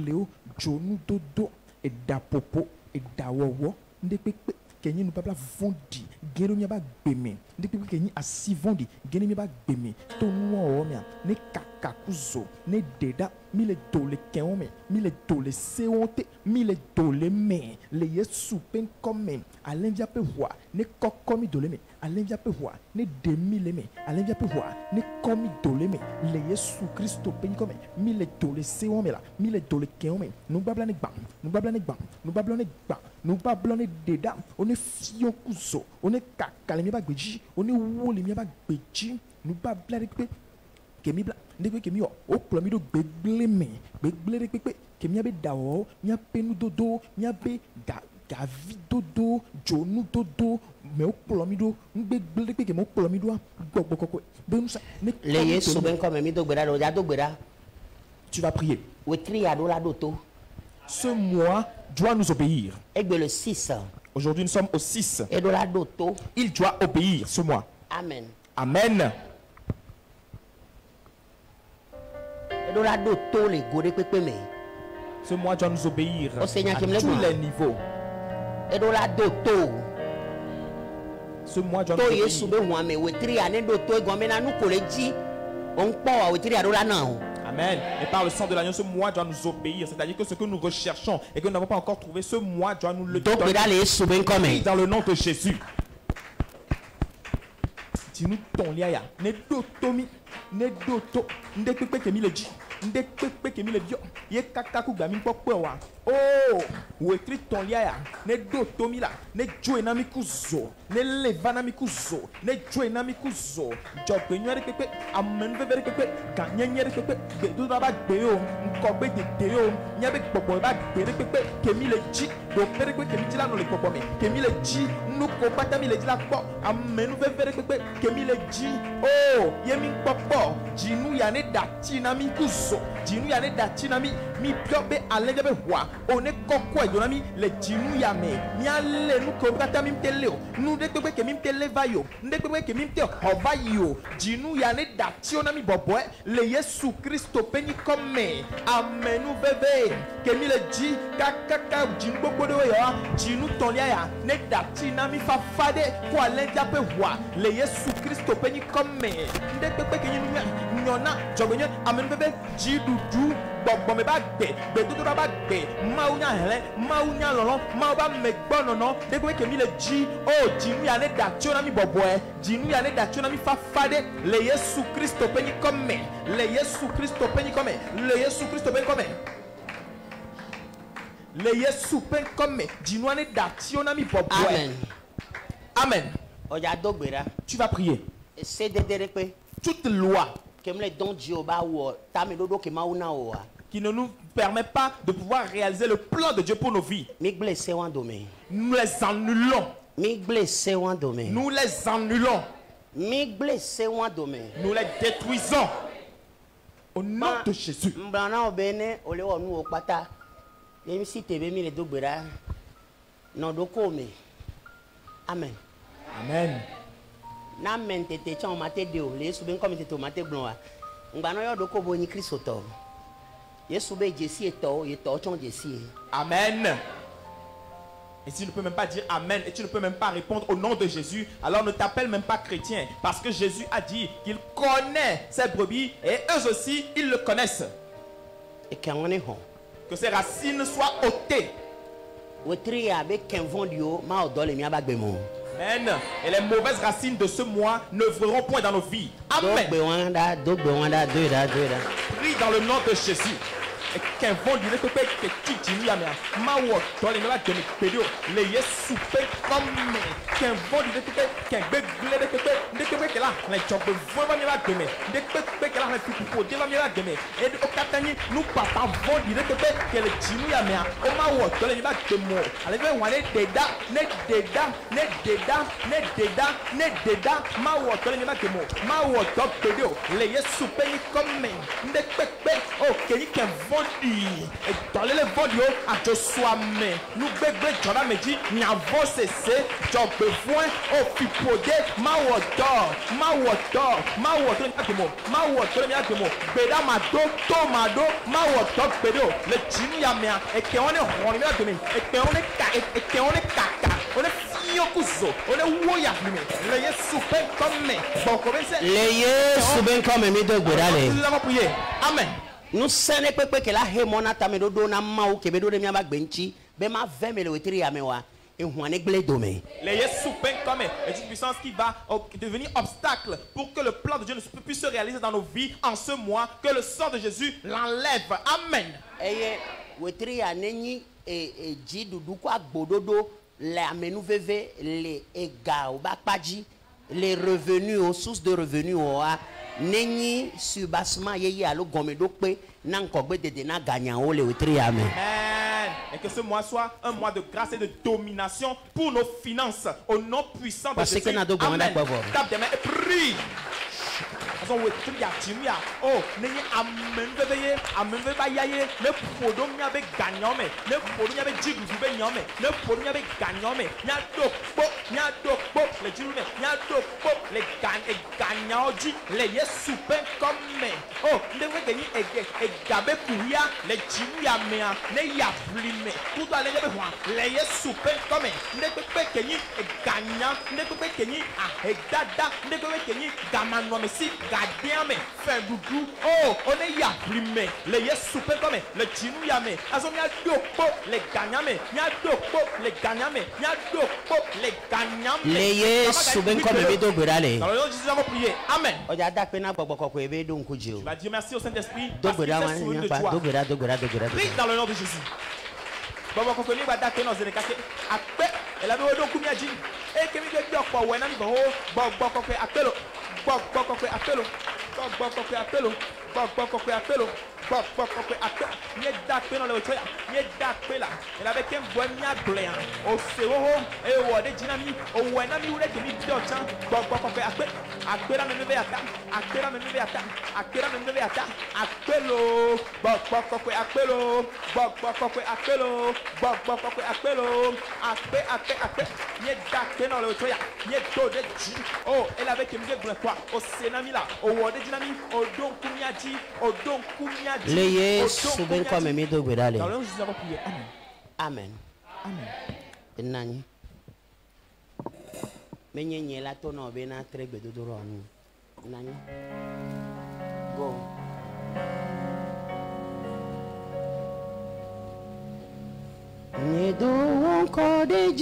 gleo jonu dodo et da popo et da wowo nde pepe kenyi nous pas vondi gero mi ba gbeme nde pepe kenyi asi vondi gene mi ba gbeme to nu o mi ne kakakuzo ne deda mi le dole kenome mi le dole seonte mi le dole me le yesu pen comme alenvia pe wa ne kokomi dole me alenvia pe wa ne demi le me alenvia pe wa ne komi dole me le yesu kristo pen comme mi le dole seome la mi le dole kenome nous babla ne bam nous babla ne bam nous babla ne bam nous babla ne deda on est fion kuzo on est kakale mi ba gbeji on est wole mi ba gbeji nous babla ne pe kemi bla ndekwe kemi o kplomi do gbegle de pepe kemi abe dawo mi ape nu dodo mi abe gavi dodo jonu dodo me o kplomi do ngbegle de pepe kemi o kplomi do gbogbo benu sa ne le yesu ben comme mi do gbera do ja do gbera tu vas prier wetri ado la doto ce mois doit nous obéir egbe le 6 aujourd'hui nous sommes au 6 et do la doto il doit obéir ce mois amen amen. Ce mois doit nous obéir à tous les niveaux. Ce mois doit nous obéir. Amen. Et par le sang de l'agneau, ce mois doit nous obéir. C'est-à-dire que ce que nous recherchons et que nous n'avons pas encore trouvé, ce mois doit nous le donner. Dans le nom de Jésus. Dis-nous ton liaya. Ne dotomi. Ne doto. Ne pepe kemi le ji. Ne pepe kemi le bio. Ye kakaku gami pokwe wa. Oh. Wetri ton liaya. Ne dotomi la. Ne joe na mikuzo. Ne leva na mikuzo. Ne joe na mikuzo. Jobe nyere pepe. Amen vevere pepe. Ganye nyere pepe. Bedu ba gbeo. Nkobe de deo. Nyabe popo ba gbere pepe. Kemi le ji. Do pere pepe kemi ji la no le popo me. Kemi le ji. Nuko bata mi le ji la po. Amen vevere pepe. Kemi le ji. Oh. Yemi popo. Jinu ya ne dati na mi kuzo. Jinu ya ne dati na mi piobe alenge be wa. One kokwa yonami le jinu ya me. Mi ale nu ko bata mi mteleo. Nu de pepe ke mi mteleva yo. Nde pepe ke mi mte hova yo. Jinu ya ne dati na mi bobo. Le Yesu Kristo peni comme. Amenu bebe. Ke mi le ji kakaka jinu bobo de yo. Jinu tolia ya ne dati na mi fafade ko alenge be wa. Le Yesu Kristo peni comme. Nde pepe ke nyona jogonye amen bebe jidudu gbogbo me ba gbe do ba gbe maunya hele maunya lolo ma ba me gbono no de ko ke mi le ji o jinu ya ne da tio na mi bobo e jinu ya ne da tio na mi fafade le Yesu Kristo peni comme le Yesu Kristo peni comme le Yesu Kristo peni comme le Yesu peni comme jinu ya ne da tio na mi bobo e amen oja dogbera tu vas prier c'est de toute loi qui ne nous permet pas de pouvoir réaliser le plan de Dieu pour nos vies. Nous les annulons. Nous les annulons. Nous les détruisons. Au nom de Jésus. Amen. Amen. Na mentete chon mate de o le yesu ben comme tete mate blon wa ngba no yo do ko bo ni Kristo to yesu be jesi eto ye to chon jesi. Amen. Et si tu ne peux même pas dire amen et tu ne peux même pas répondre au nom de Jésus, alors ne t'appelle même pas chrétien, parce que Jésus a dit qu'il connaît ses brebis et eux aussi ils le connaissent. Et qu'on est hon que ses racines soient ôtées. Wetri avec qu'un vendio ma odole mi abagbemo. Amen. Et les mauvaises racines de ce mois ne n'œuvreront point dans nos vies. Amen. Prie dans le nom de Jésus. Et qu'un vent du que tu dis à ma dans les noix de mes pédios, les yesu comme qu'un vent du qu'un béglé de que là, les jobs de vraiment la demain, de que là, les pour dire la demain. Et au Catani, nous papa vent du que le Jimmy à mer, au ma dans les noix de mots. Allez, on est déda, net déda, net déda, net déda, net déda, ma dans les noix de mots. Ma dans pédio, les yesu comme de oh, qu'un vent vodi dans les vodio a Joshua me nous bébé Jordan me dit nya vo cessé job besoin au fipodé ma woto beda mado to mado ma woto bedo le jini ya me e ke on e hon me ademi e ke on e kaka on e yokuzo on e woya me le Yesu ben comme bon commencer le Yesu ben comme mi do gbedale nous allons prier amen. Nous sene pepe que la hemona tamedo do na ma o kebedo de mi abagbenchi be ma 20 mele wetiri ya mewa e huane gledome. Les Yesu ben comme est une puissance qui va devenir obstacle pour que le plan de Dieu ne puisse se réaliser dans nos vies en ce mois, que le sang de Jésus l'enlève. Amen. Eye wetiri ya neni e ji dudu kwa gbododo le amenu veve le ega o bakpaji les revenus aux sources de revenus oa neni subasma yeye alo gomedo pe na nkogbe dede na gagnant o le wetiri ya me. Amen. Et que ce mois soit un mois de grâce et de domination pour nos finances au nom puissant de Jésus. Amen. Tape des mains et prie. Oh, nenye amen veye amen ve ba yaye ne podo nya be gagnant me ne podo nya be jigu be nyome ne podo nya be gagnant me nya dokpo le jigu me nya dokpo le gagnant ji le Yesu ben comme me oh ne we gagner e gabe kuya le jigu ya me ne ya plime tout doit aller be hwa le Yesu ben comme ne pe kenyi e gagnant ne pe kenyi a e dada ne pe kenyi gamano me si gardien me fait doudou oh on est ya primé le Yesu pe comme le chinu ya me aso nya dokpo le gagnant me nya dokpo le gagnant me nya dokpo le gagnant me le Yesu ben comme be do gbedale dans le nom de Jésus on va prier amen oja da pe na gbogbo ko ebe do nkuji o tu vas dire merci au Saint-Esprit do gbeda wa nya pa do gbeda prie dans le nom de Jésus gbogbo ko ni ba da pe na zere kake ape ela be odon kumi aji e kemi de bi opo we na mi bo gbogbo ko pe apelo gbogbo ko pe apelo gbogbo ko pe apelo gbogbo ko pe apelo gbogbo ko pe apelo ni da pe na le ocho ya ni da pe la ela be kem bo mi agle an o se wo e wo de jinami o we na mi wure de mi bi ochan gbogbo ko pe apela me be ata apela me be ata apela me be ata apelo gbogbo ko pe apelo gbogbo ko pe apelo gbogbo ko pe apelo ape ni da pe na le ocho ya ni do de ji oh ela be kem de gble kwa o se na mi la o wo de jinami o don kumiaji o don kumiaji le Yesu ben comme mi do gbedale dans le nom de Jésus on va prier amen amen nani menyenye la to no be na tre gbedodoro anu nani go Nedo encore de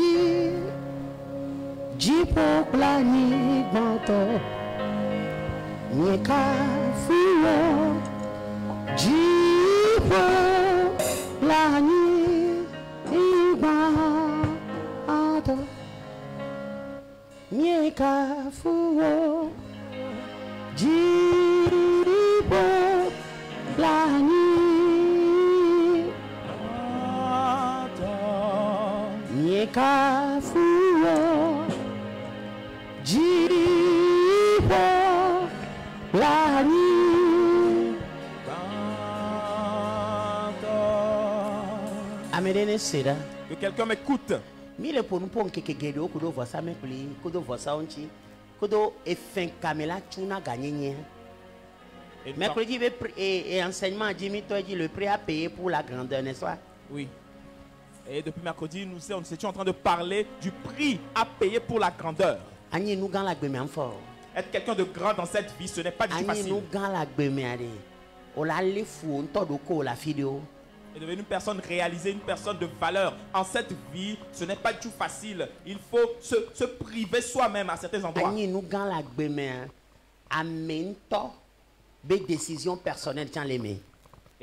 ji po plani gbanto Nyeka fuyo ji po plani gbanto Nyeka fuyo ji po plani Kafuo Jipo Lani Amedene Sera. Que quelqu'un m'écoute. Mille pour nous pour que gedo kudo vosa me pli kudo vosa onchi kudo efen kamela tuna gagné. Mercredi et enseignement Jimmy toi dit le prix à payer pour la grandeur n'est-ce pas? Oui. Et depuis mercredi, nous étions en train de parler du prix à payer pour la grandeur. Être quelqu'un de grand dans cette vie, ce n'est pas du tout facile. Et devenir une personne réalisée, une personne de valeur en cette vie, ce n'est pas du tout facile. Il faut se priver soi-même à certains endroits. Décision personnelle,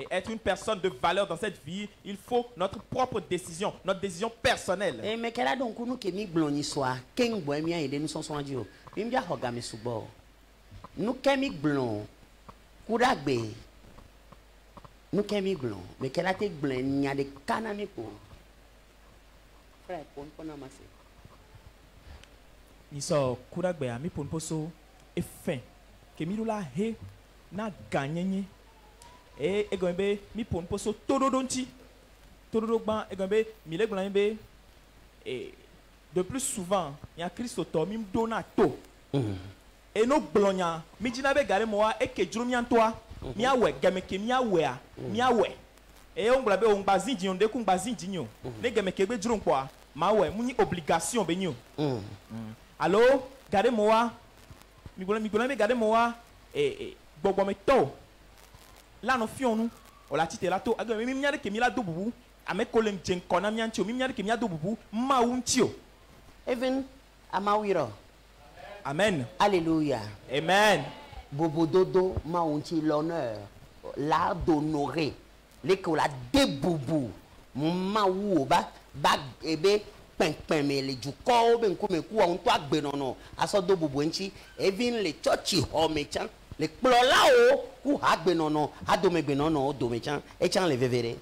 et être une personne de valeur dans cette vie, il faut notre propre décision, notre décision personnelle. Mais quelle a donc nous qui mi bloni soit, king bohemia et nous sont soins Dieu. Bimja hogame subo. Nous kemi blon, kuragbe. Nous kemi blon, mais quelle a été blon, il y a des canami pour. Frère, pour nous amasser. Ni so kuragbe ami pour poso et fin. Kemi lula he na gagné. et egombe mi pon poso tododonti tododo gban egombe mi le glan et de plus souvent il y a Christ auto mi dona to et no glonya mi dina be gare mo wa e ke juru mi antoa mi awe gemeke mi awe a mi awe et on glabe on bazin on de ku bazin dinyo ne gemeke be juru npo a ma we mu ni obligation be nyo allo gare mo wa mi glan be gare mo wa et gbogbo me to la no fion nu o la tite la to agbe mi miade ke mi la do bubu ame kolem jen kona mi anti o mi miade ke mi la do bubu ma unti o Even amawiro. amen Alléluia. amen Bobo dodo maunti l'honneur, l'art d'honorer, l'école a déboubou, maou ba ebe pen me le du ko ben ko me ku on to agbe nono aso do bobo nchi even le church ho me chan le plola o ku agbe nono ado me gbe nono do me chan e chan le vevere.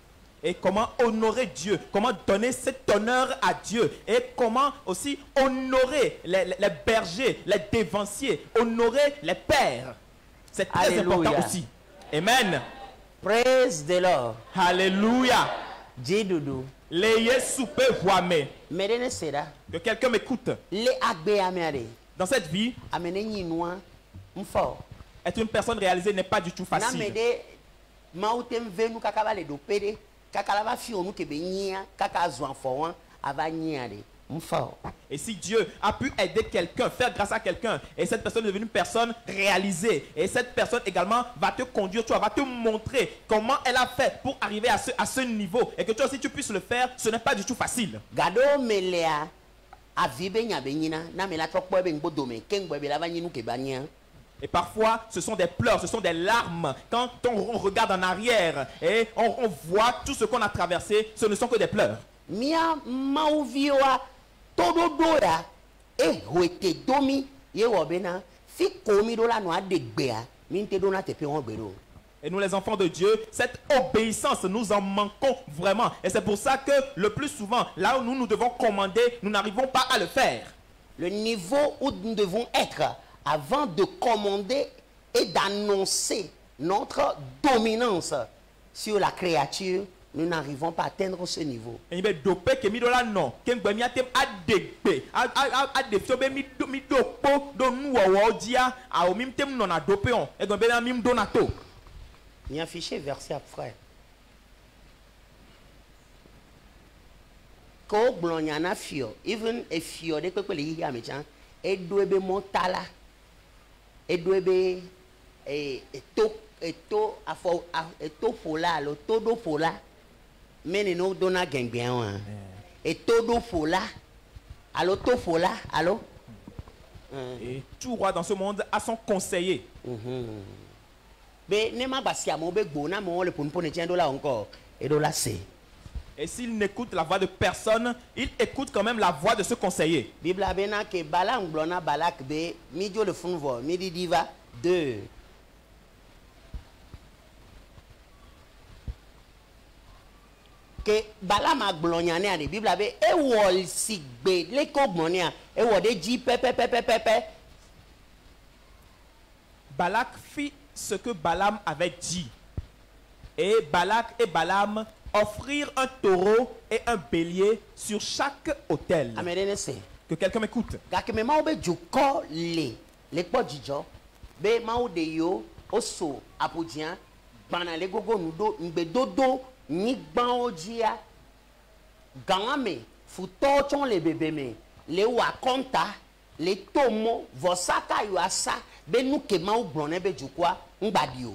Et comment honorer Dieu, comment donner cet honneur à Dieu, et comment aussi honorer les bergers, les dévanciers, honorer les pères. C'est très Alléluia. important aussi. Amen. Praise the Lord. Alléluia. Jidudu. L'ayez soupé voimé. Medene sera Que quelqu'un m'écoute. le agbe amere Dans cette vie, amene nyinwa mfo. être une personne réalisée n'est pas du tout Na facile. mede mautem venu kakaba le do pede kakala ba fi onu kebe nyia kaka zo afo ava nyia de mfo. Et si Dieu a pu aider quelqu'un, faire grâce à quelqu'un, et cette personne est devenue une personne réalisée, et cette personne également va te conduire, tu vois, va te montrer comment elle a fait pour arriver à ce niveau, et que toi aussi tu puisses le faire, ce n'est pas du tout facile. Gado melea avibe nya benyina na mela trokpo be ngbodo me kengbo be la va nyinu keba nyia. Et parfois, ce sont des pleurs, ce sont des larmes. Quand on regarde en arrière et on voit tout ce qu'on a traversé, ce ne sont que des pleurs. Mia mauviwa todo dora e hoete domi ye wobena fi komi do la no adegbea mi nte do na tepe won gbero. Et nous, les enfants de Dieu, cette obéissance, nous en manquons vraiment. Et c'est pour ça que le plus souvent, là où nous devons commander, nous n'arrivons pas à le faire. Le niveau où nous devons être avant de commander et d'annoncer notre dominance sur la créature, nous n'arrivons pas à atteindre ce niveau. Et il be dope ke mi do la no ke ngbe mi atem adegbe adefio be mi do po do nu wo dia a o mi tem no na dope on e gbe na mi do na to. Il y a affiché verset à frère. Ko glonya na fio, even a fio de pepe le yi amechan, e do ebe montala. E do ebe eto fola lo todo fola. Mene no dona gengbian wa. E todo fola. Allo to fola, allo. Et tout roi dans ce monde a son conseiller. Be ne ma basia mo be gbo na mo le ponpone tien do la encore. E do la se. Et s'il n'écoute la voix de personne, il écoute quand même la voix de ce conseiller. Bible abena ke balam blona balak be midjo le funvo midi diva 2. Que balama glonyane ade Bible abe e wol sigbe le ko gbonia e wode ji pepe. Balak fit ce que Balaam avait dit. Et Balak et Balaam offrirent un taureau et un bélier sur chaque autel. Amedene se. Que quelqu'un m'écoute. Gake me ma obe juko le po jijo be ma ode yo oso apodian bana le gogo nudo ngbe dodo ni gban ojia ganame futo chon le bebe me le wa konta le tomo vosaka yo asa be nu ke ma ogbron be jukwa ngbadi o.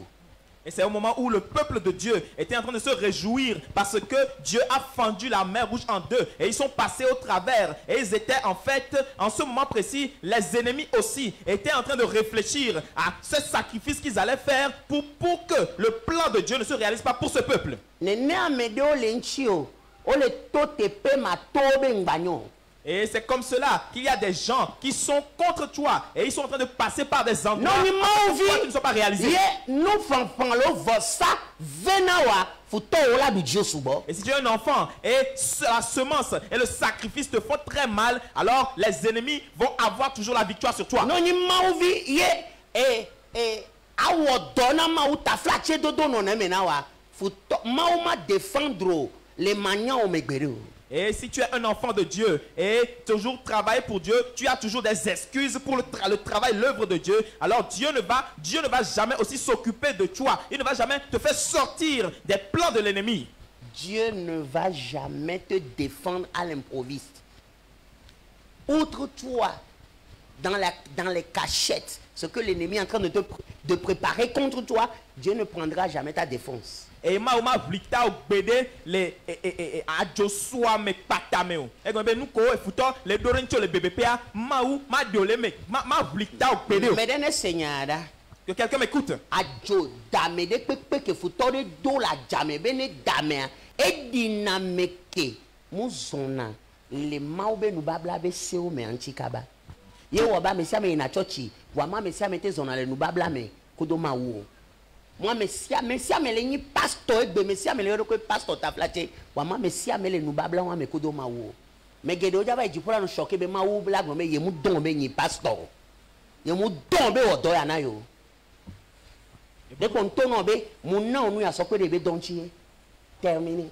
Et c'est au moment où le peuple de Dieu était en train de se réjouir parce que Dieu a fendu la mer Rouge en deux et ils sont passés au travers. Et ils étaient en fait, en ce moment précis, les ennemis aussi étaient en train de réfléchir à ce sacrifice qu'ils allaient faire pour que le plan de Dieu ne se réalise pas pour ce peuple. Nene amede o le nchio o le to tepe ma tobe ngbanyo. Et c'est comme cela qu'il y a des gens qui sont contre toi et ils sont en train de passer par des endroits Non ni ma qui ne sont pas réalisés. Ye nous fanfan lo vosa venawa futo ola du Dieu subo. Et si tu es un enfant et la semence et le sacrifice te font très mal, alors les ennemis vont avoir toujours la victoire sur toi. Non ni ma ye awo dona ma ou ta flaché dodo non mena wa futo ma ou ma défendre les maniants au megbere. Et si tu es un enfant de Dieu et toujours travailler pour Dieu, tu as toujours des excuses pour le travail, l'œuvre de Dieu. Alors Dieu ne va jamais aussi s'occuper de toi. Il ne va jamais te faire sortir des plans de l'ennemi. Dieu ne va jamais te défendre à l'improviste. Outre toi, dans les cachettes, ce que l'ennemi est en train de préparer contre toi, Dieu ne prendra jamais ta défense. Et ma vlita obede les Joshua me patameo. Et quand nous ko futo les dorencho les bébé pa ma diole me ma vlita obede. Mais dans Seigneur, que quelqu'un m'écoute. Ajo dame de pepe que futo de do la jame bene dame et dynamique muzona les maube nous babla be seo me antikaba. Ye wo ba me sia me na chochi, wa ma me sia me te zona le nous babla me kodoma wo. Moi, messia, me le pasteur, messia, me le pasteur ta flaté. Moi, messia, me le nous babla, moi, me kudo ma wo. Mais gedo java et pour nous choquer, be ma ou blague, mais yemu dombe ni pasteur. Yemu dombe o doya na yo. Dès qu'on tourne, be, mon nom, nous, a sorti de be donchier. Terminé.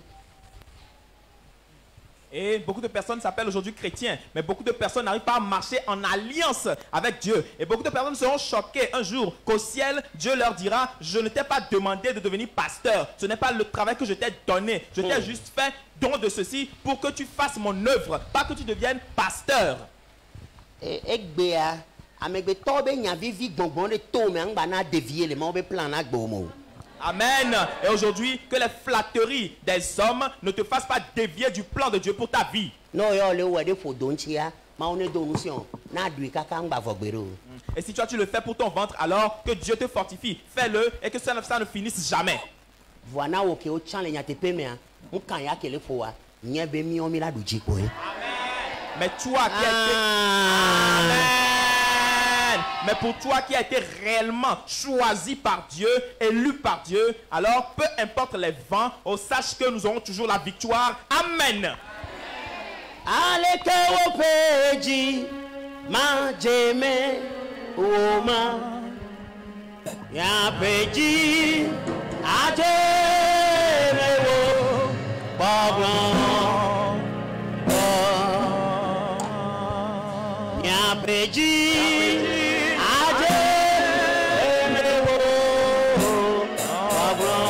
Et beaucoup de personnes s'appellent aujourd'hui chrétiens, mais beaucoup de personnes n'arrivent pas à marcher en alliance avec Dieu. Et beaucoup de personnes seront choquées un jour qu'au ciel, Dieu leur dira, je ne t'ai pas demandé de devenir pasteur. Ce n'est pas le travail que je t'ai donné. Je t'ai juste fait don de ceci pour que tu fasses mon œuvre, pas que tu deviennes pasteur. Amen. Et aujourd'hui, que les flatteries des hommes ne te fassent pas dévier du plan de Dieu pour ta vie. Et si toi tu le fais pour ton ventre, alors que Dieu te fortifie. Fais-le et que ça ne finisse jamais. Voilà au que au chan le nyate pe me mu kan ya kele fo wa nye be mi o mi la doji ko. Amen. Mais toi qui as été Amen. Mais pour toi qui as été réellement choisi par Dieu, élu par Dieu, alors peu importe les vents, on sache que nous aurons toujours la victoire. Amen. Ale ke o peji ma jeme o ma ya peji ajeme wo pablan ya peji ajeme wo pablan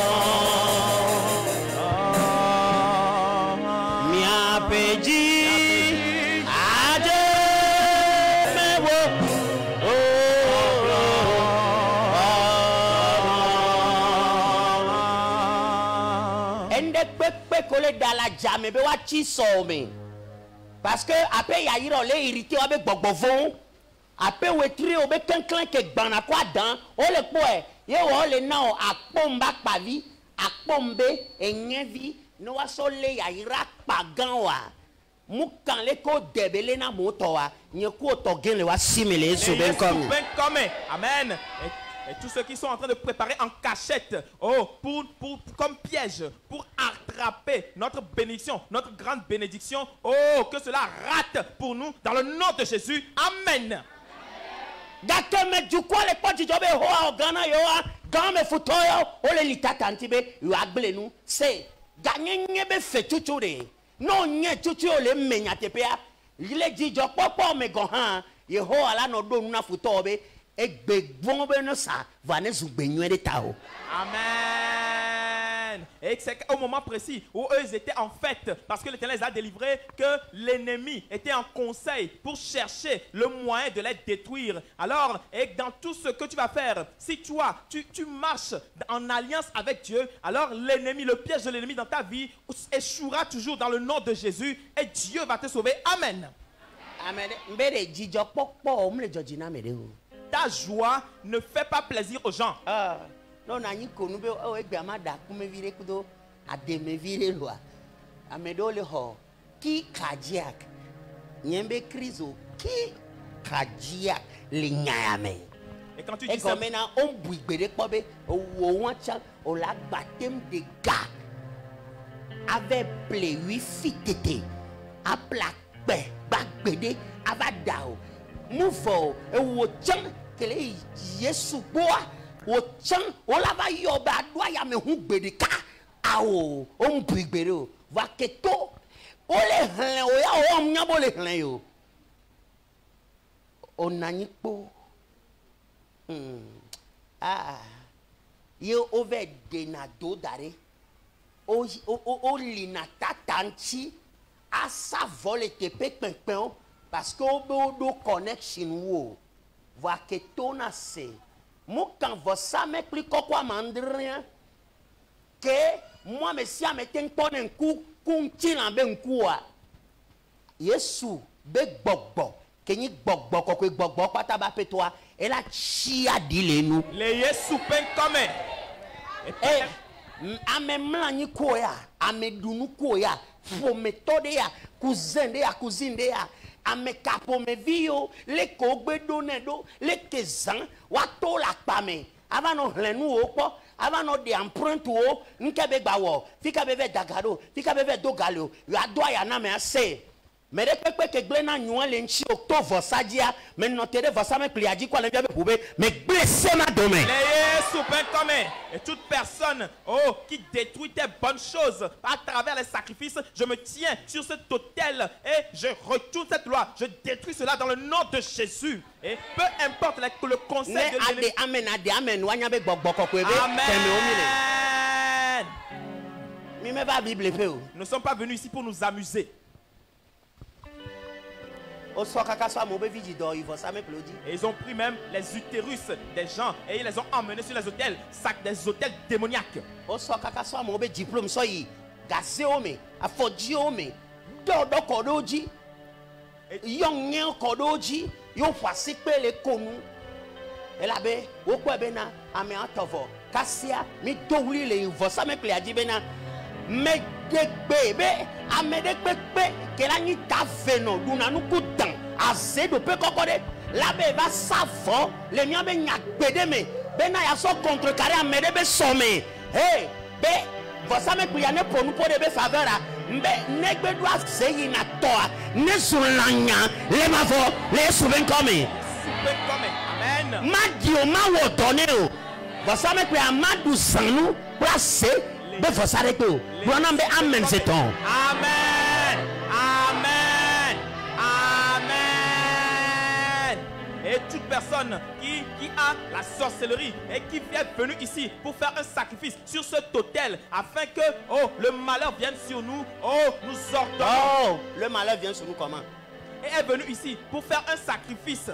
ya peji dans la jambe be wa chi somme parce que après ya yiro le irrité o be gbogbovon après wetri o be kanklan ke gbana kwa dan o le po e ye wo le na o akpomba pavi akpombe enyevi no wa so le ya ira pagan wa mu kan le ko debele na moto wa nye ku to gen le wa simile so ben comme amen. Et tous ceux qui sont en train de préparer en cachette, comme piège, pour attraper notre bénédiction, notre grande bénédiction, que cela rate pour nous dans le nom de Jésus. Amen. Amen. Et c'est au moment précis où eux étaient en fête, parce que l'Éternel les a délivrés, que l'ennemi était en conseil pour chercher le moyen de les détruire. Alors, et dans tout ce que tu vas faire, si toi, tu marches en alliance avec Dieu, alors l'ennemi, le piège de l'ennemi dans ta vie échouera toujours dans le nom de Jésus et Dieu va te sauver. Amen. Amen. Ta joie ne fait pas plaisir aux gens. Non, nani konu be o egbama da kume vire kudo ademe vire loi. Amedo le ho ki cardiac. Nyembe krizo ki cardiac le nyame. Et quand tu dis ça, maintenant on bouigbere pobe o won cha o la batem de gars avec ple 8 fitete a plaque bagbede avadao mufo e wo chan kele yesu boa o tchan o la va yo ba do ya me hu gbedeka awo o mbu gbere o va keto o le hlen o ya o mnya bo le hlen yo o nani po yo over de na do dare o lina tatanchi a sa vole te pekpen parce que o do connection wo va keto na se mo quand vous me plus quoi mandrien que moi monsieur me ten tonen ku kunti na ben kuwa Yesu be gbogbo kenyi gbogbo ko gbogbo pata ba pe toi et la chia dile nous les Yesu pen comme ame mlanyi ko ya ame dunu ko ya fo méthode ya cousin de ya cousine de ya ame kapo me vio le ko gbe do ne do le kezan wa to la pa me avant no hlenu o po avant no de empreinte o nke be gba wo fika be ve dagaro fika be ve dogalo yo ado ya na me ase me de pepe ke gble na nyu le nchi octobre sadia me notere vosa me pliaji kwa le bia be poube me blessé ma domaine les soupins comme et toute personne qui détruit tes bonnes choses à travers les sacrifices, je me tiens sur cet autel et je retourne cette loi, je détruis cela dans le nom de Jésus et peu importe le conseil de l'ennemi. Amen. Nous ne sommes pas venus ici pour nous amuser. Et ils ont pris même les utérus des gens et ils les ont emmenés sur les hôtels, des hôtels démoniaques. Mais des bébés, des bébés, que la nuit t'a fait non, nous n'avons pas de temps. Assez de peu qu'on connaît. La bébé va savon, les miens ben yak bédé mais ben na yaso contrecarré à m'aider ben sommet. Hey, ben, vous savez que y pour nous pour des faveurs là. Ben nègre doit seyi na toi, ne soulanya, les mavo, les souvenirs comme. Amen. Madio ma wo donné o. Vous savez que Amadou Sanou placé. Amen, c'est ton. Amen. Amen. Amen. Et toute personne qui a la sorcellerie et qui est venue ici pour faire un sacrifice sur cet autel afin que le malheur vienne sur nous, nous ordonnons. Le malheur vient sur nous comment? Et est venu ici pour faire un sacrifice.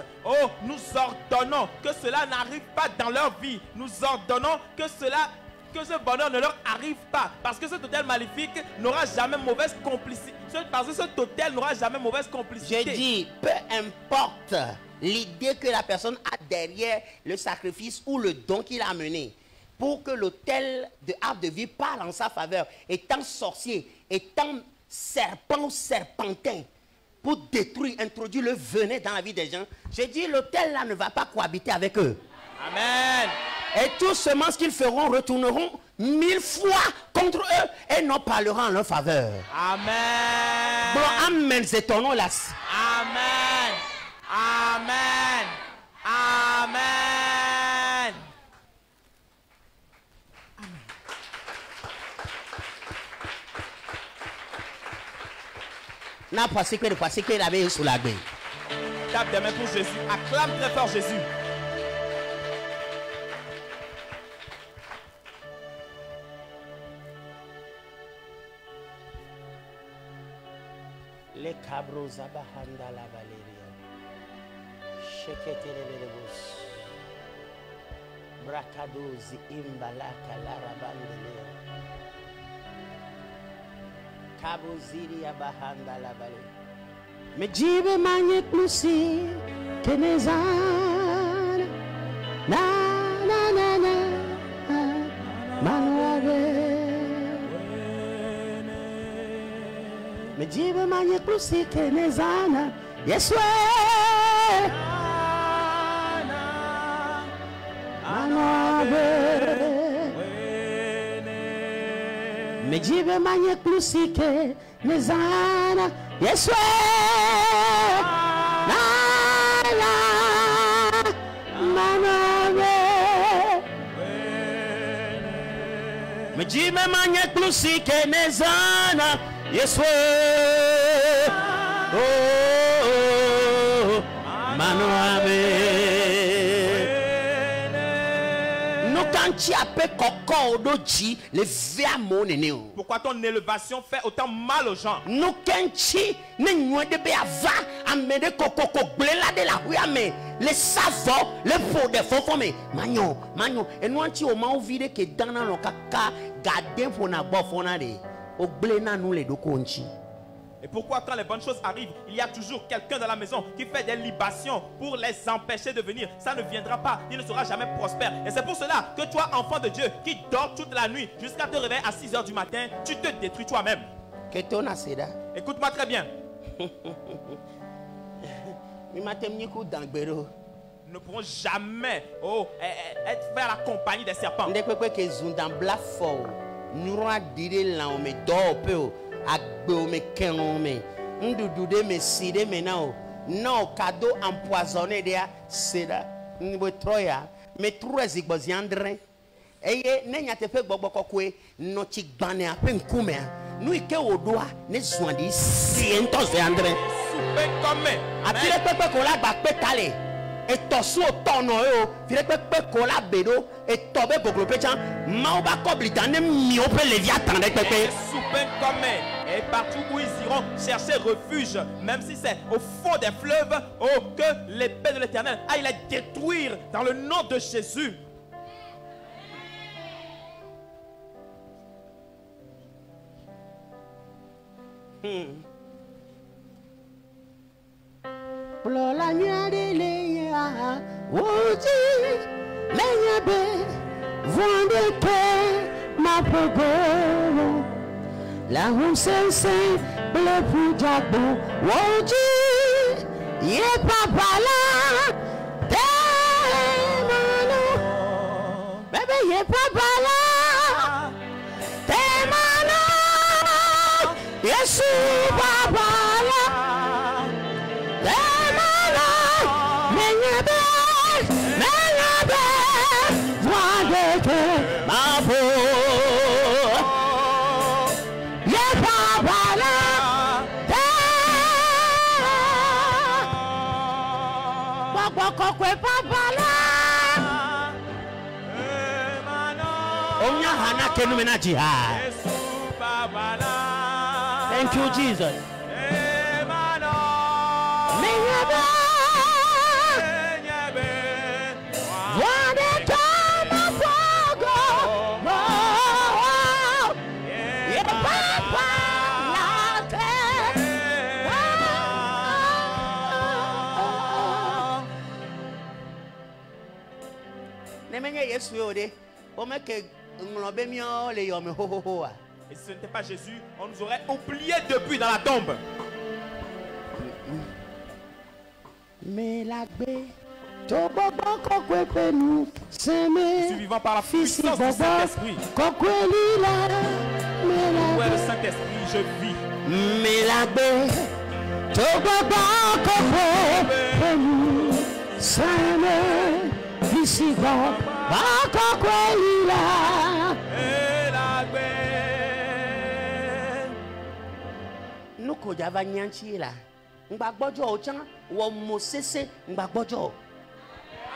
Nous ordonnons que cela n'arrive pas dans leur vie. Nous ordonnons que ce bonheur ne leur arrive pas. Parce que cet hôtel maléfique n'aura jamais mauvaise complicité. Parce que cet hôtel n'aura jamais mauvaise complicité. Je dis, peu importe l'idée que la personne a derrière le sacrifice ou le don qu'il a mené, pour que l'hôtel de Arbre de Vie parle en sa faveur, étant sorcier, étant serpent ou serpentin, pour détruire, introduire le venin dans la vie des gens, je dis, l'hôtel là ne va pas cohabiter avec eux. Amen. Et tous seulement ce qu'ils feront retourneront 1000 fois contre eux et non parleront en leur faveur. Amen. Bon, amen, c'est ton nom là. Amen. Amen. Amen. N'a pas sécuré, il avait sous la baie. Tape des mains pour Jésus. Acclame très fort Jésus. Les cabros abahanda la valeria. Shekete le bus. Bracadozi imbalaka la rabandele. Caboziri abahanda la valeria. Me jibe manye klusi kenezana. Na na na na. Manuave. Me jibe manye klusi kenezana. Yeswe. Manuave. Me jibe manye klusi kenezana. Yeswe. Mjime manye klusi kenezana Yeswe Oh Mano Pourquoi ton élévation fait autant mal aux gens? Les savants, les faux des faux mais magnon, et nous anti au moins vide que dans le caca garder pour na bof on a des au blena nous les deux conchi. Et pourquoi quand les bonnes choses arrivent, il y a toujours quelqu'un dans la maison qui fait des libations pour les empêcher de venir? Ça ne viendra pas, il ne sera jamais prospère. Et c'est pour cela que toi, enfant de Dieu, qui dors toute la nuit jusqu'à te réveiller à 6 h du matin, tu te détruis toi-même. Écoute-moi très bien. Nous ne pourrons jamais être vers la compagnie des serpents. Non, cadeau empoisonné de c'est là. Mais trois exposiandres. Et n'ayant fait bobokwe, notre bané à peine comme nous y au doigt, ne soins dit si entos de André. A tire pepe cola bakpetale. Et tosu tono yo, tire pepe cola bedo et tobe bogopechan, maoba koblitane miope leviathan de pepe. Et partout où ils iront chercher refuge, même si c'est au fond des fleuves, oh, que l'épée de l'Éternel aille les détruire dans le nom de Jésus. La Hussein bleu pour Jabo Woji Ye papa la Temano Bébé ye papa la Temano Yesu papa la Temano Menyebe Voideke ma peau Thank you, Jesus. Et si ce n'était pas Jésus, on nous aurait oubliés depuis dans la tombe. Suivant par la puissance du Saint-Esprit. Où est le Saint-Esprit? Je vis.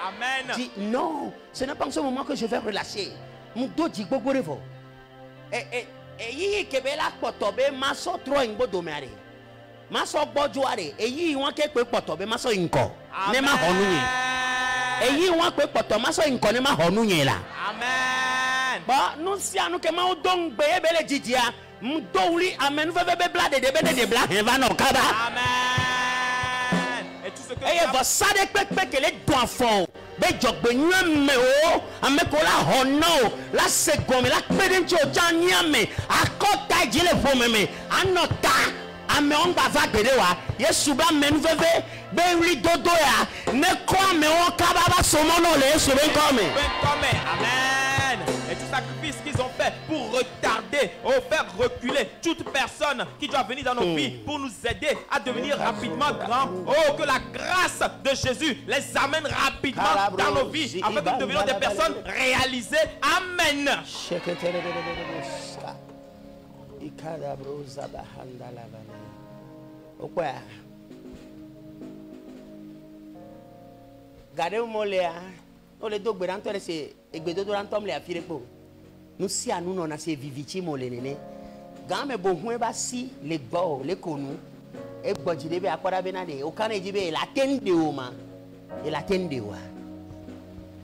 Amen. Dis non, ce n'est pas en ce moment que je vais relâcher. Mon dos dit beaucoup de vous. Et yi kebela potobe maso tro ingbo domare. Maso bojoare. Et yi wan ke pe potobe maso inko. Ne ma honunye. Et yi wan pe poto maso inko ne ma honunye la. Amen. Ba nous si anu ke ma odong be ebele jidia. Mdouli amen veve be blade de bene de bla va no kaba. Amen. Et tout ce que et va ça de pepe que les doigts font. Be jogbe nyame o amekola hono la segome la pedencho janyame akota jile fomeme anota ame on bava bedewa yesu ba menu veve be ri dodo ya ne ko ame on kababa somono le yesu ben comme amen. Et tout sacrifice qu'ils ont fait pour retarder retarder, faire reculer toute personne qui doit venir dans nos vies pour nous aider à devenir rapidement grands. Oh, que la grâce de Jésus les amène rapidement dans nos vies afin que nous devenions des personnes réalisées. Amen. Nous si à nous on a ces viviti moléné. Game bon ba si les go les connus et bodjide be akwara benade o kan ejibe la tende o ma et la tende wa.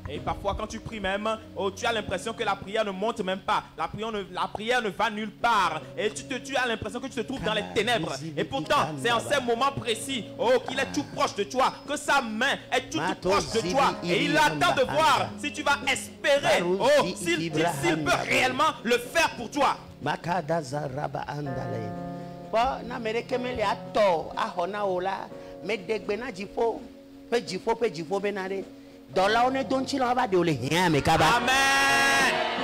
Et parfois quand tu pries même, oh, tu as l'impression que la prière ne monte même pas. La prière ne va nulle part. Et tu as l'impression que tu te trouves dans les ténèbres. Et pourtant, c'est en ces moments précis qu'il est tout proche de toi, que sa main est tout proche de toi. Et il attend de voir si tu vas espérer, s'il peut réellement le faire pour toi. Amen.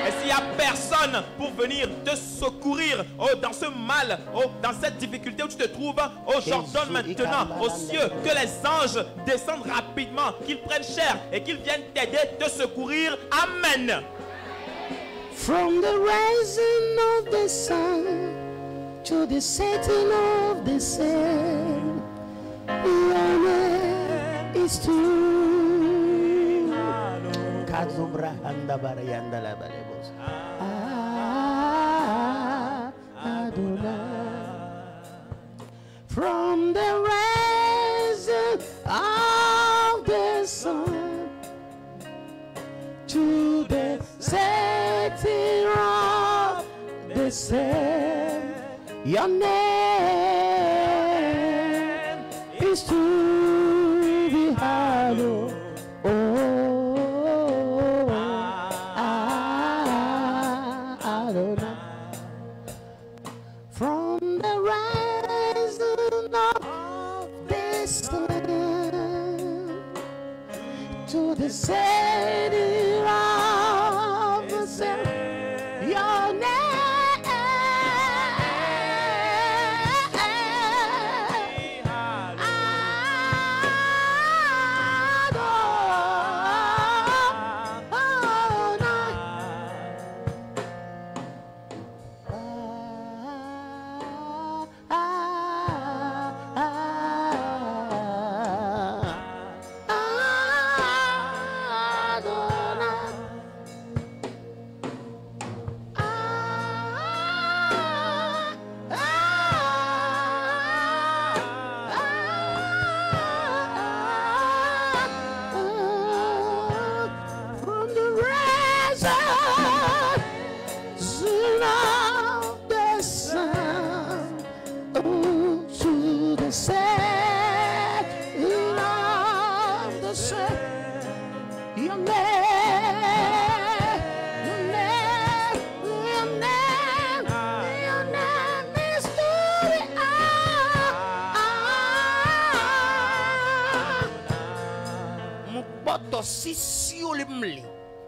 Et s'il n'y a personne pour venir te secourir dans ce mal, dans cette difficulté où tu te trouves, j'ordonne maintenant aux cieux que les anges descendent rapidement, qu'ils prennent chair et qu'ils viennent t'aider, te secourir. Amen. From the rising of the sun to the setting of the sun, your name is true. From the rising of the sun to the setting of the sun, your name is to be hallowed. From the rising of the sun to the setting of the sun, your name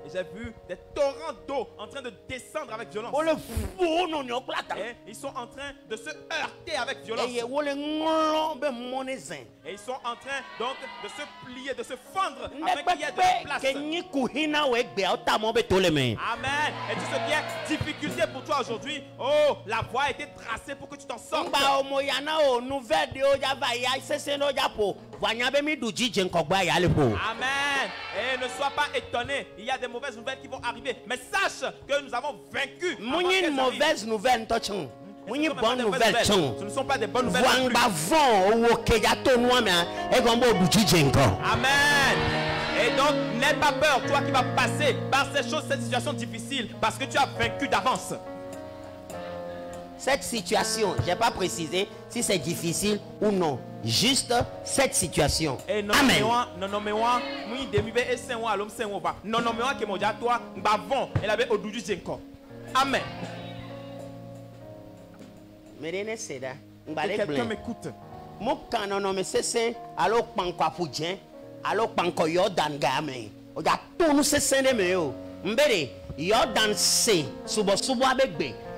Et j'ai vu des torrents d'eau en train de descendre avec violence. Et ils sont en train de se heurter avec violence. Et ils sont en train donc de se plier, de se fendre afin qu'il y ait de la place. Amen. Et tout ce qui est difficulté pour toi aujourd'hui, la voie a été tracée pour que tu t'en sortes. Amen. Et ne sois pas étonné. Il y a des mauvaises nouvelles qui vont arriver. Mais sache que nous avons vaincu. Une mauvaise nouvelle. Ce ne sont pas des bonnes nouvelles. Amen. Et donc, n'aie pas peur, toi qui vas passer par ces choses, cette situation difficile, parce que tu as vaincu d'avance. Cette situation, je n'ai pas précisé si c'est difficile ou non. Juste cette situation. Amen. Amen. Que quelqu'un m'écoute.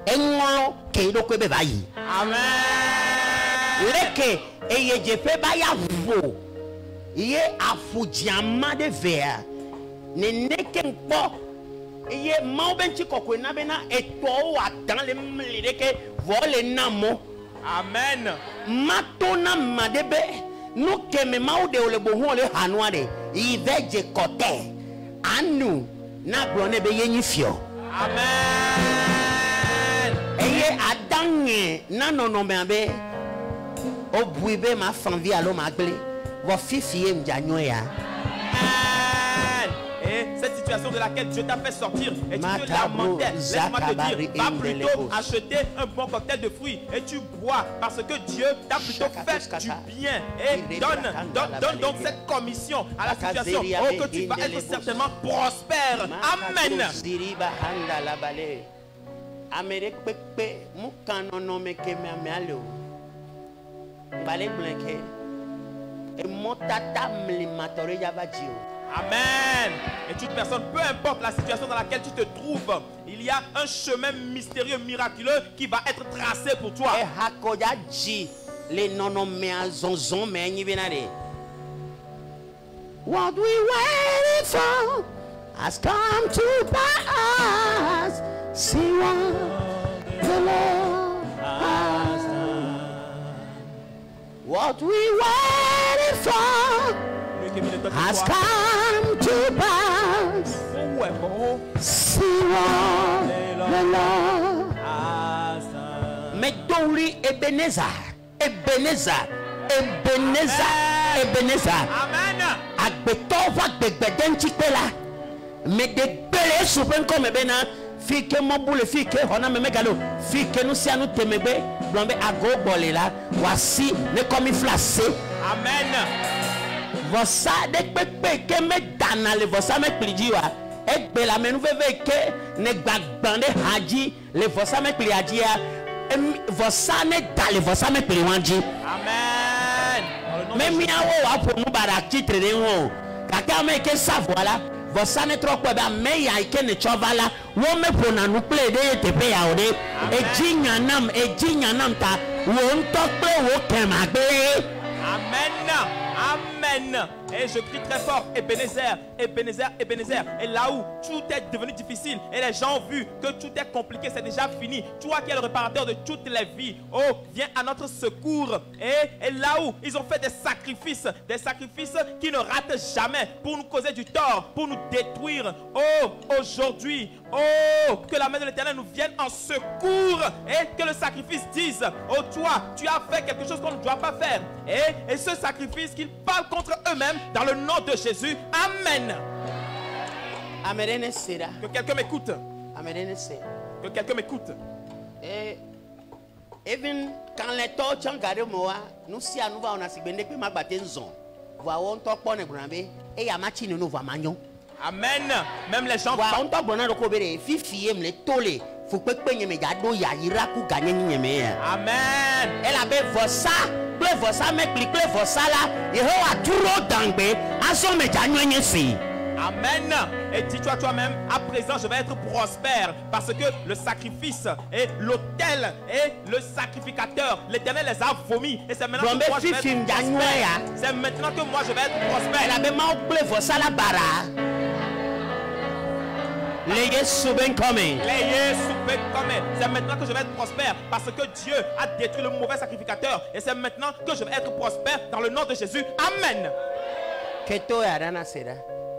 engolo ke do ko be bayi Amen. leke eye jepe ba ya vo ye afujiama de ver ne neke npo eye ma obenchi kokwe na bena eto wa dans le mlideke vole namo Amen. matona madebe no keme maude ole bohun ole hanuade iveje kote anu na brone be yenyi fio Amen. eye adange na nono me abe obuibe ma fanvi alo magle wo fifie mjanyo ya Amen. Et cette situation de laquelle Dieu t'a fait sortir et tu te lamentais, laisse-moi te dire, va plutôt acheter un bon cocktail de fruits et tu bois parce que Dieu t'a plutôt fait du bien et donne donc cette commission à la situation que tu vas être certainement prospère. Amen. Amen. Et toute personne, peu importe la situation dans laquelle tu te trouves, il y a un chemin mystérieux, miraculeux qui va être tracé pour toi. What we waited for has come to pass. See what the Lord has done. What we waited for has come to pass. See what the Lord has done. Medoli Ebenezer, Ebenezer, Ebenezer, Ebenezer. Amen. Agbetova gbegbedenchi pela. Me de bele supen comme bena. Fike mobule fike hona me megalo. Fike nous si anu temebe. Blambe ago bolela. Voici ne comme flacé. Amen. Vossa de pepe ke me dana le vossa me plijiwa. E bela me nou veve ke ne gbagbande haji le vossa me pliaji ya. Vossa ne dale vossa me pliwanji. Amen. Même miawo wa pour nous barakti trene wo. Kaka me ke savoir vossa ne trop kwa ba me ya ike ne chovala wo me pona nu ple de tepe ya ode e jinya nam ta wo ntokpe wo kemagbe. Amen. Amen. Et je crie très fort, Ebenezer, Ebenezer, Ebenezer. Et là où tout est devenu difficile et les gens ont vu que tout est compliqué, c'est déjà fini. Toi qui es le réparateur de toutes les vies, oh, viens à notre secours. Et là où ils ont fait des sacrifices qui ne ratent jamais pour nous causer du tort, pour nous détruire. Oh, aujourd'hui, oh, que la main de l'Éternel nous vienne en secours et que le sacrifice dise, oh, toi, tu as fait quelque chose qu'on ne doit pas faire. Et ce sacrifice qu'ils parlent contre eux-mêmes dans le nom de Jésus. Amen. Que quelqu'un m'écoute. Que quelqu'un m'écoute. Even quand les torches ont gardé moi, nous si à nous va on a signé que ma bâtisse zone. Voir on top pour ne bramber et y a machine nous va magnon. Amen. Même les gens. Voir on top bonheur de couvrir. Fifi aime les tolés. Faut que penye me gado ya iraku gagner ni me. Amen. Elle avait vossa. Ple vossa me clique vossa là. Yehowa turo dangbe. Aso me janyo si. Amen. Et dis-toi toi-même, à présent je vais être prospère parce que le sacrifice et l'autel et le sacrificateur, l'Éternel les a vomis. Et c'est maintenant que moi je vais être prospère. C'est maintenant que moi je vais être prospère. Elle avait mal ple vossa la bara. Les souben coming. C'est maintenant que je vais être prospère parce que Dieu a détruit le mauvais sacrificateur. Et c'est maintenant que je vais être prospère dans le nom de Jésus. Amen.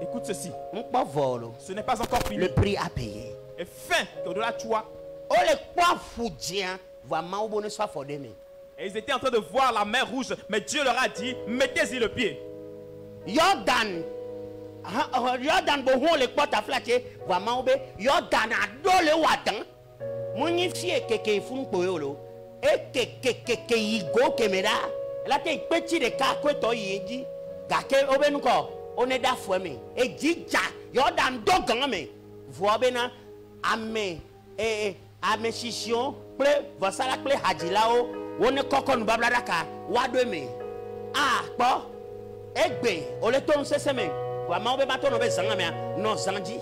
Écoute ceci. Ce n'est pas encore fini. Le prix à payer. Et fin au-delà de toi. Et ils étaient en train de voir la mer rouge. Mais Dieu leur a dit, mettez-y le pied. Jordan bohon le porte à flatter. Vraiment Jordan a le wadan. Moni fie keke fun poyolo. E keke yigo kemera. La te petit de ka kweto yedi. Gake obenuko. On est d'affaire mais et dit Jordan dogan mais voix bena ame ame chichion ple vasala ple hadilao on est kokon babladaka wado me ah po egbe o le ton seseme wa ma obe mato no be zanga me no zanji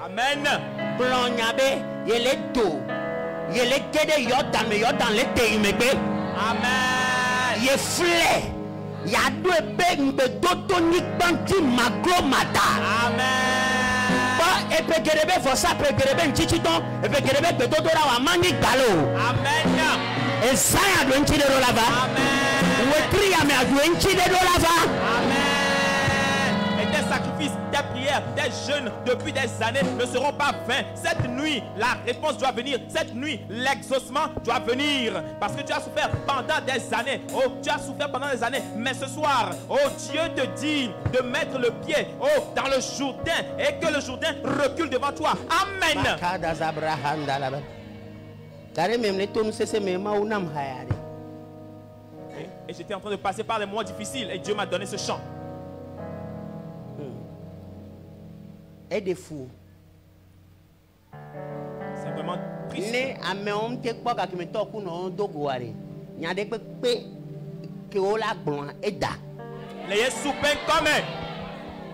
amen blonyabe yele do Il est guédé Yordan, mais Yordan l'était immédiat. Amen. Il est flé. Il y a deux bébés d'autonique banti maglo mata. Amen. Ba epegerebe fosa pegerebe nchichiton epegerebe betodora wa mani galo. Amen. Esaya do nchide do lava. Amen. Wetri ya me adu nchide do lava. Amen. Et tes sacrifices, tes prières, tes jeûnes depuis des années ne seront pas vains. Cette nuit, la réponse doit venir. Cette nuit, l'exaucement doit venir. Parce que tu as souffert pendant des années. Oh, tu as souffert pendant des années. Mais ce soir, oh, Dieu te dit de mettre le pied, oh, dans le Jourdain et que le Jourdain recule devant toi. Amen. Et j'étais en train de passer par les moments difficiles et Dieu m'a donné ce chant. Et des fous. C'est vraiment triste. Ne ameom te kpo ka kime to ku no dogoare. Nya de pe ke o la gbon eda. Les soupins comme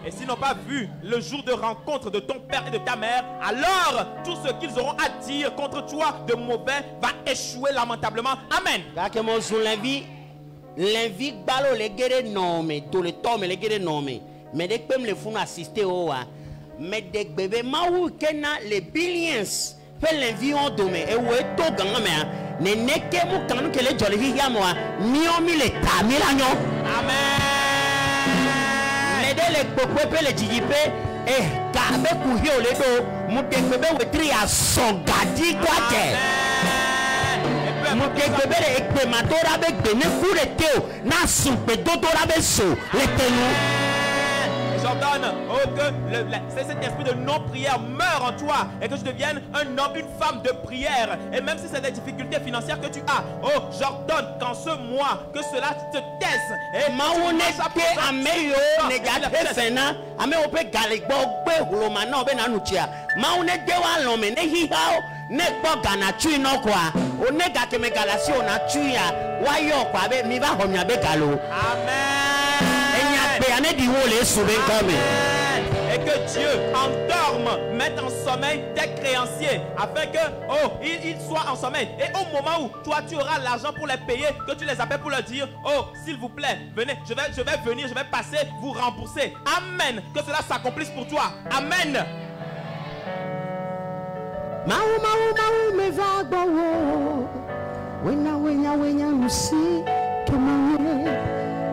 et s'ils n'ont pas vu le jour de rencontre de ton père et de ta mère, alors tout ce qu'ils auront à dire contre toi de mauvais va échouer lamentablement. Amen. Ga ke mo sun l'envie balo le gere nome, to le tome le gere nome. Mais de pe me le funu assister o wa. Mais des bébés maou kena les billions fait l'envie on domé et où est to ganga me ne neke mu kanu ke le joli hi ya mo mi le ta mi la nyo. Amen. Mais de le popo pe le jijipe eh ka be ku hi o le do mu de bébé wetri a songadi kwate. Mu de bébé le ekpe matora be gbene ku le teo na sunpe dodora be so le tenu. J'ordonne que cet esprit de non-prière meure en toi et que tu deviennes un homme, une femme de prière. Et même si c'est des difficultés financières que tu as, oh, j'ordonne qu'en ce mois, que cela te taise. Et et que Dieu endorme, mette en sommeil tes créanciers afin que ils soient en sommeil. Et au moment où toi tu auras l'argent pour les payer, que tu les appelles pour leur dire oh s'il vous plaît venez, je vais venir, je vais passer, vous rembourser. Amen. Que cela s'accomplisse pour toi. Amen. Me va bowo. Wenya musi kemaye.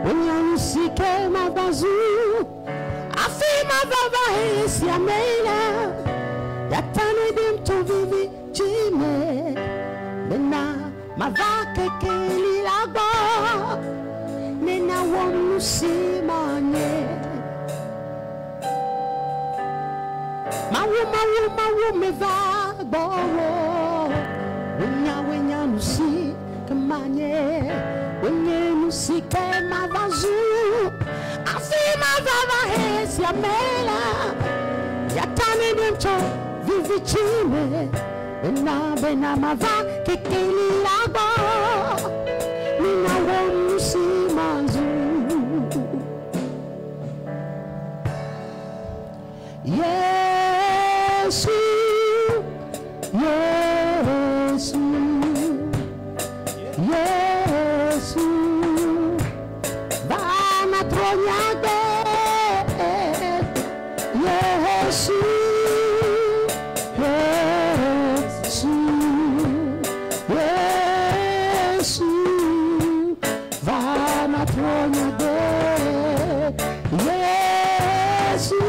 Wenya musi kemabazu. Afima baba esi amela. Yatane dim to vivi jime. Nena mavake keli lagba. Nena wamusi manye. Mawu me va bowo. Wenya nusi kemanye. Wenya nusi kemabazu. Afima baba esi amela. Yatane dim to vivi jime. Bena mava kekeli lagba. Nena wamusi manzu. Yesu, Yesu, Yesu, vana tronyade. Yesu, Yesu, Yesu, vana tronyade. Yesu.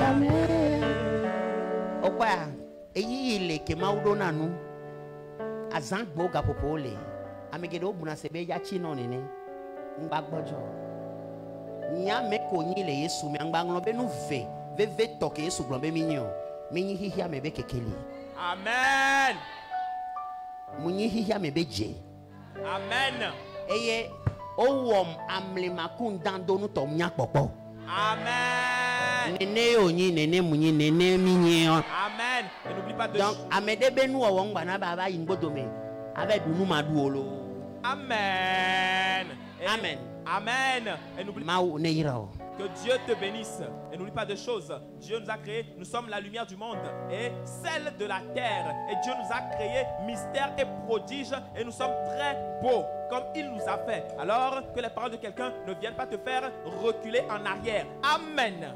Amen. do na nu azan gbo ga popo le amegede obuna sebe ya chi no nene ngba gbojo nya me ko nyi le Yesu me ngba nglo be nu ve toke Yesu glo be minyo minyi hihia me be kekeli. Amen. Munyi hihia me be je. Amen. Eye owom amlemakun dando nu to nya popo. Amen. Nene onyi nene munyi nene minyi. Amen. Et n'oublie pas de... Donc amede be nu owo ngba na baba yingbodo avec dunu maduolo. Amen. Et Amen. Amen. Et n'oublie Ma ne irao. que Dieu te bénisse. Et n'oublie pas de choses. Dieu nous a créés. Nous sommes la lumière du monde et celle de la terre. Et Dieu nous a créés mystère et prodige. Et nous sommes très beaux comme il nous a fait. Alors que les paroles de quelqu'un ne viennent pas te faire reculer en arrière. Amen.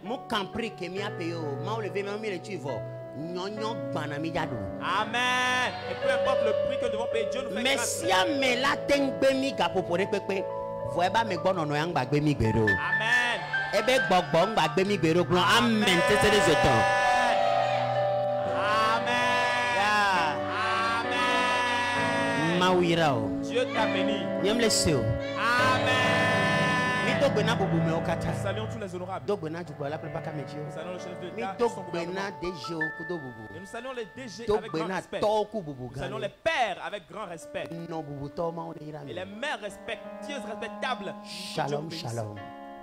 Mo compris que mi apeyo. Ma lever ma mi le tuivo. Nyonyo gbana mi jado. Amen. Et peu importe le prix que nous devons payer, Dieu nous fait grâce. Messia me la tengbe mi gapo pore pepe. Voeba me gbono no yang gbagbe mi gbero. Amen. Ebe gbogbo gbagbe mi gbero glon. Amen. Tete les autant. Amen. Amen. Mawirao. Dieu t'a béni. Nyem le seo. Amen. Mi dogbena bobo me okata. Nous saluons tous les honorables. Dogbena jugbo la plupart kamejio. Nous saluons le chef de Mi l'État. son gouvernement. dogbena dejo kudo bobo. Et nous saluons les DG avec grand Dogbena respect. toku bobo Nous saluons gane. les pères avec grand respect. Non bobo to ma on ira Et mi. les mères respectueuses, respectables. Shalom shalom.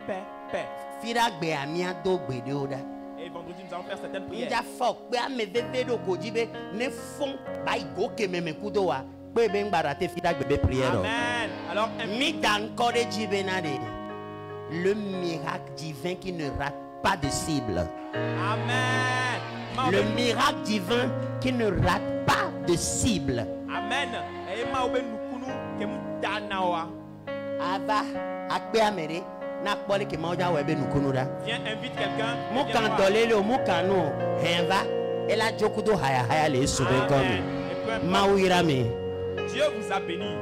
Paix, paix. Firagbe amia dogbe oda. Et vendredi, nous allons faire certaines prières. Nja fok pe ame bebe do kojibe ne fon ba igoke meme kudo wa. Pe be ngbara te firagbe be prière. Amen. Alors, Mi dan kore jibe na de. Le miracle divin qui ne rate pas de cible. Amen. Le miracle divin qui ne rate pas de cible. Amen. Et ma obe nukunu kemu danawa. Ava akpe amere na kpole ke mauja webe nukunuda. Viens, invite quelqu'un. Mu Viens voir. kantolele o mu kanu henva ela jokudo haya haya le sube Amen. komi. Et peu importe, Mawirami. Dieu vous a béni.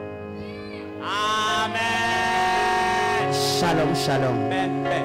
Amen. Shalom shalom. Paix, paix.